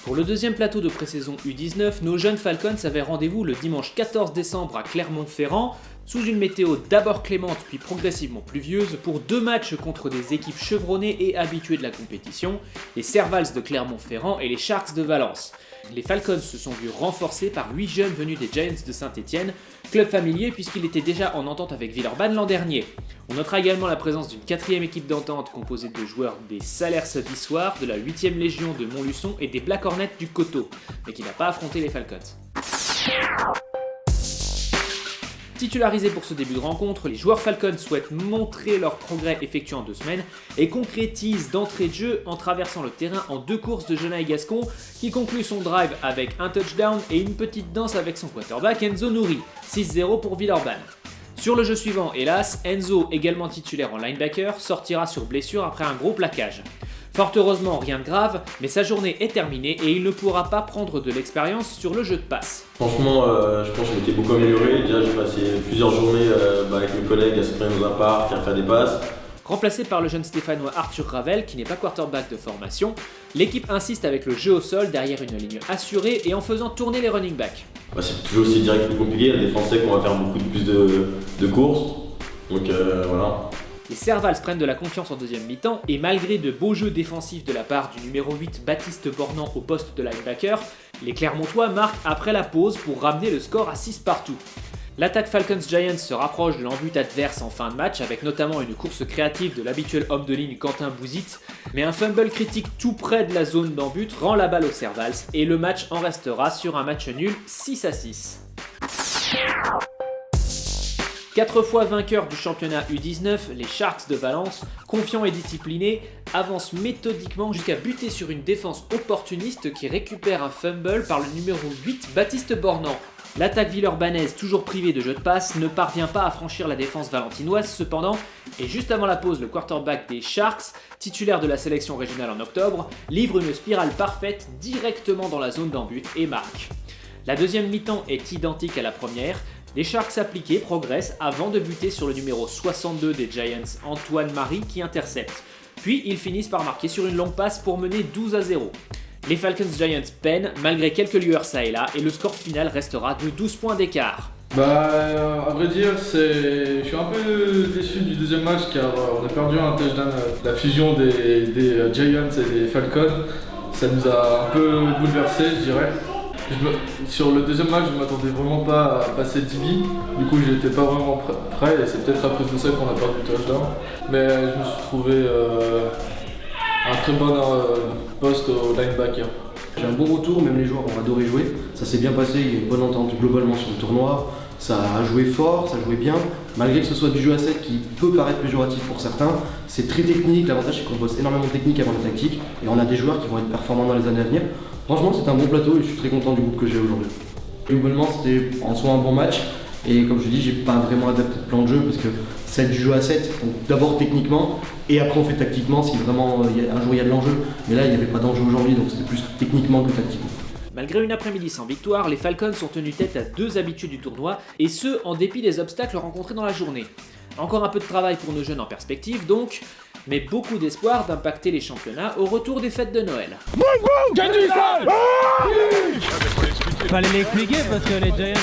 Pour le deuxième plateau de pré-saison U19, nos jeunes Falcons avaient rendez-vous le dimanche 14 décembre à Clermont-Ferrand, sous une météo d'abord clémente puis progressivement pluvieuse, pour 2 matchs contre des équipes chevronnées et habituées de la compétition, les Servals de Clermont-Ferrand et les Sharks de Valence. Les Falcons se sont vus renforcés par 8 jeunes venus des Giants de Saint-Étienne, club familier puisqu'il était déjà en entente avec Villeurbanne l'an dernier. On notera également la présence d'une 4e équipe d'entente composée de joueurs des Salers d'Issoire, de la 8e Légion de Montluçon et des Black Hornets du Coteau, mais qui n'a pas affronté les Falcons. Titularisés pour ce début de rencontre, les joueurs Falcons souhaitent montrer leur progrès effectué en 2 semaines et concrétisent d'entrée de jeu en traversant le terrain en 2 courses de Genaille Gascon qui conclut son drive avec un touchdown et une petite danse avec son quarterback Enzo Nouri, 6-0 pour Villeurbanne. Sur le jeu suivant, hélas, Enzo, également titulaire en linebacker, sortira sur blessure après un gros plaquage. Fort heureusement, rien de grave, mais sa journée est terminée et il ne pourra pas prendre de l'expérience sur le jeu de passe. Franchement, je pense que je m'étais beaucoup amélioré. Déjà, j'ai passé plusieurs journées avec mes collègues à se traîner dans un parc, à faire des passes. Remplacé par le jeune Stéphanois Arthur Ravel, qui n'est pas quarterback de formation, l'équipe insiste avec le jeu au sol derrière une ligne assurée et en faisant tourner les running backs. C'est toujours aussi direct plus compliqué, il y a des Français qui vont faire beaucoup plus de courses. Donc voilà. Les Servals prennent de la confiance en deuxième mi-temps et malgré de beaux jeux défensifs de la part du numéro 8 Baptiste Bornand au poste de linebacker, les Clermontois marquent après la pause pour ramener le score à 6 partout. L'attaque Falcons Giants se rapproche de l'embut adverse en fin de match avec notamment une course créative de l'habituel homme de ligne Quentin Bouzit, mais un fumble critique tout près de la zone d'embut rend la balle aux Servals et le match en restera sur un match nul 6-6. 4 fois vainqueurs du championnat U19, les Sharks de Valence, confiants et disciplinés, avancent méthodiquement jusqu'à buter sur une défense opportuniste qui récupère un fumble par le numéro 8 Baptiste Bornand. L'attaque villeurbanaise, toujours privée de jeu de passe, ne parvient pas à franchir la défense valentinoise cependant, et juste avant la pause, le quarterback des Sharks, titulaire de la sélection régionale en octobre, livre une spirale parfaite directement dans la zone d'embut et marque. La deuxième mi-temps est identique à la première. Les Sharks appliqués progressent avant de buter sur le numéro 62 des Giants, Antoine Marie, qui intercepte. Puis ils finissent par marquer sur une longue passe pour mener 12-0. Les Falcons Giants peinent malgré quelques lueurs ça et là et le score final restera de 12 points d'écart. À vrai dire, je suis un peu déçu du deuxième match car on a perdu un touchdown. La fusion des Giants et des Falcons, ça nous a un peu bouleversé, je dirais. Sur le deuxième match, je ne m'attendais vraiment pas à passer 10 billes. Du coup, j'étais pas vraiment prêt et c'est peut-être à cause de ça qu'on a perdu le touchdown. Mais je me suis trouvé un très bon poste au linebacker. J'ai un bon retour, même les joueurs ont adoré jouer. Ça s'est bien passé, il y a une bonne entente globalement sur le tournoi. Ça a joué fort, ça jouait bien. Malgré que ce soit du jeu à 7 qui peut paraître péjoratif pour certains, c'est très technique. L'avantage c'est qu'on bosse énormément de technique avant la tactique et on a des joueurs qui vont être performants dans les années à venir. Franchement, c'est un bon plateau et je suis très content du groupe que j'ai aujourd'hui. Globalement, c'était en soi un bon match et comme je dis, j'ai pas vraiment adapté de plan de jeu parce que c'est du jeu à 7, donc d'abord techniquement et après on fait tactiquement si vraiment un jour il y a de l'enjeu. Mais là, il n'y avait pas d'enjeu aujourd'hui, donc c'était plus techniquement que tactiquement. Malgré une après-midi sans victoire, les Falcons ont tenu tête à 2 habitués du tournoi, et ce en dépit des obstacles rencontrés dans la journée. Encore un peu de travail pour nos jeunes en perspective donc, mais beaucoup d'espoir d'impacter les championnats au retour des fêtes de Noël. Fallait l'expliquer parce que les Giants,